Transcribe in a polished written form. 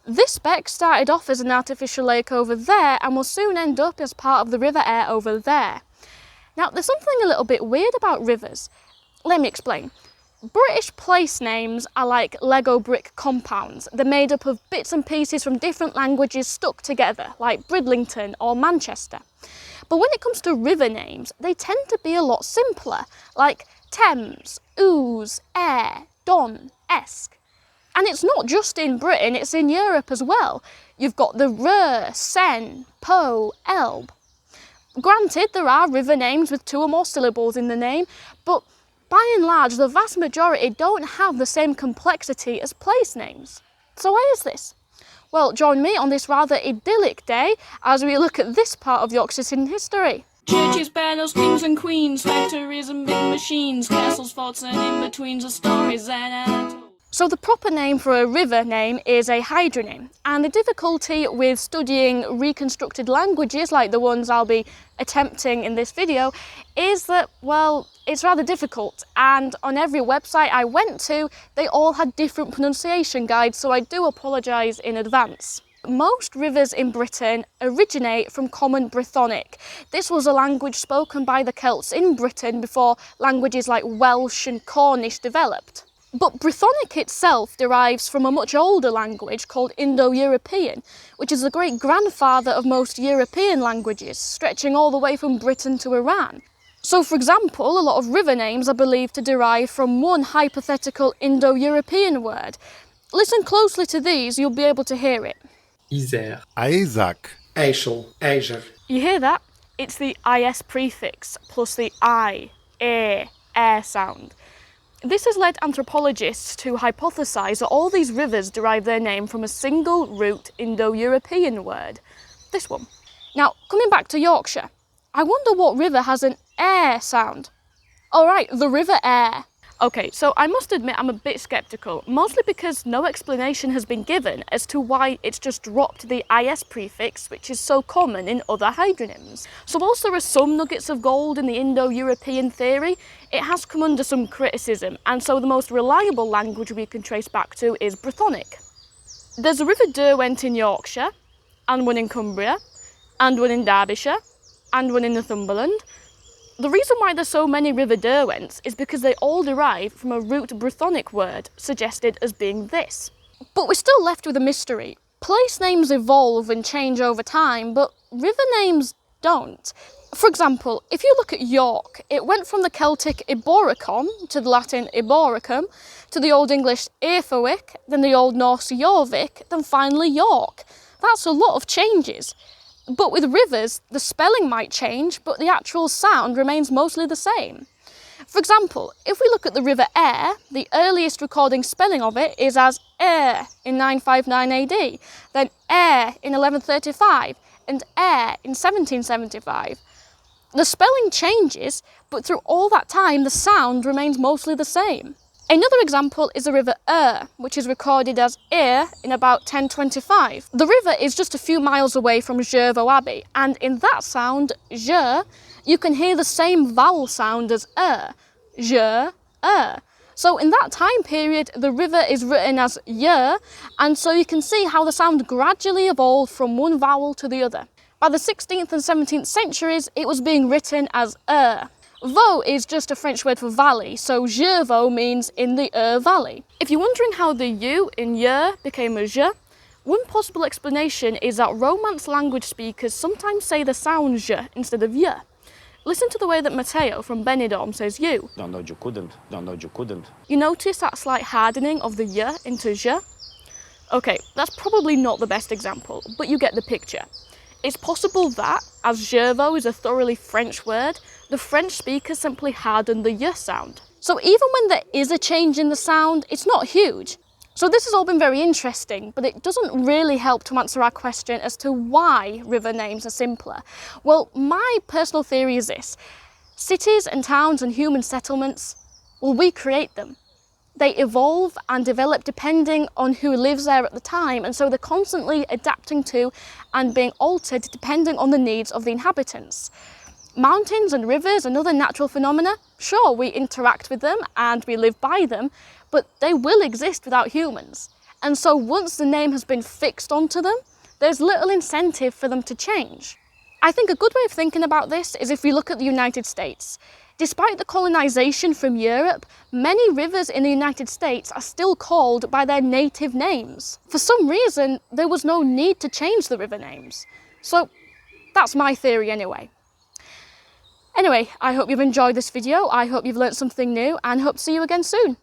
This spec started off as an artificial lake over there and will soon end up as part of the River Aire over there. Now, there's something a little bit weird about rivers. Let me explain. British place names are like Lego brick compounds. They're made up of bits and pieces from different languages stuck together, like Bridlington or Manchester. But when it comes to river names, they tend to be a lot simpler, like Thames, Ouse, Aire, Don, Esk. And it's not just in Britain, it's in Europe as well. You've got the Rur, Seine, Po, Elbe. Granted, there are river names with 2 or more syllables in the name, but by and large, the vast majority don't have the same complexity as place names. So why is this? Well, join me on this rather idyllic day as we look at this part of Yorkshire's history. Churches, battles, kings and queens, factories and big machines, castles, forts and in-betweens are stories that I told. So the proper name for a river name is a hydronym, and the difficulty with studying reconstructed languages like the ones I'll be attempting in this video is that, well, it's rather difficult, and on every website I went to, they all had different pronunciation guides, so I do apologise in advance. Most rivers in Britain originate from Common Brythonic. This was a language spoken by the Celts in Britain before languages like Welsh and Cornish developed. But Brythonic itself derives from a much older language called Indo-European, which is the great-grandfather of most European languages, stretching all the way from Britain to Iran. So, for example, a lot of river names are believed to derive from one hypothetical Indo-European word. Listen closely to these, you'll be able to hear it. Isère, Isaac, IJssel, IJzer. You hear that? It's the IS prefix plus the I, air sound. This has led anthropologists to hypothesise that all these rivers derive their name from a single root Indo-European word, this one. Now, coming back to Yorkshire, I wonder what river has an air sound. All right, the River Aire. Okay, so I must admit I'm a bit sceptical, mostly because no explanation has been given as to why it's just dropped the IS prefix, which is so common in other hydronyms. So whilst there are some nuggets of gold in the Indo-European theory, it has come under some criticism, and so the most reliable language we can trace back to is Brythonic. There's a River Derwent in Yorkshire, and one in Cumbria, and one in Derbyshire, and one in Northumberland. The reason why there's so many River Derwents is because they all derive from a root Brythonic word suggested as being this. But we're still left with a mystery. Place names evolve and change over time, but river names don't. For example, if you look at York, it went from the Celtic Iboricum to the Latin Iboricum, to the Old English Earthwick, then the Old Norse Jorvik, then finally York. That's a lot of changes. But with rivers, the spelling might change, but the actual sound remains mostly the same. For example, if we look at the River Aire, the earliest recording spelling of it is as Air in 959 AD, then Air in 1135, and Air in 1775. The spelling changes, but through all that time, the sound remains mostly the same. Another example is the River Ur, which is recorded as Ir in about 1025. The river is just a few miles away from Jervaux Abbey, and in that sound, je, you can hear the same vowel sound as je, So in that time period, the river is written as ye, and so you can see how the sound gradually evolved from one vowel to the other. By the 16th and 17th centuries, it was being written as Vaux is just a French word for valley, so Jervaux means in the Valley. If you're wondering how the U in ye became a je, one possible explanation is that Romance language speakers sometimes say the sound je instead of ye. Listen to the way that Matteo from Benidorm says you. Don't know you couldn't. You notice that slight hardening of the ye into je? Okay, that's probably not the best example, but you get the picture. It's possible that, as Jervaux is a thoroughly French word, the French speakers simply hardened the y sound. So even when there is a change in the sound, it's not huge. So this has all been very interesting, but it doesn't really help to answer our question as to why river names are simpler. Well, my personal theory is this. Cities and towns and human settlements, well, we create them. They evolve and develop depending on who lives there at the time, and so they're constantly adapting to and being altered depending on the needs of the inhabitants. Mountains and rivers and other natural phenomena, sure, we interact with them and we live by them, but they will exist without humans. And so once the name has been fixed onto them, there's little incentive for them to change. I think a good way of thinking about this is if we look at the United States. Despite the colonisation from Europe, many rivers in the United States are still called by their native names. For some reason, there was no need to change the river names. So that's my theory anyway. Anyway, I hope you've enjoyed this video, I hope you've learnt something new, and hope to see you again soon.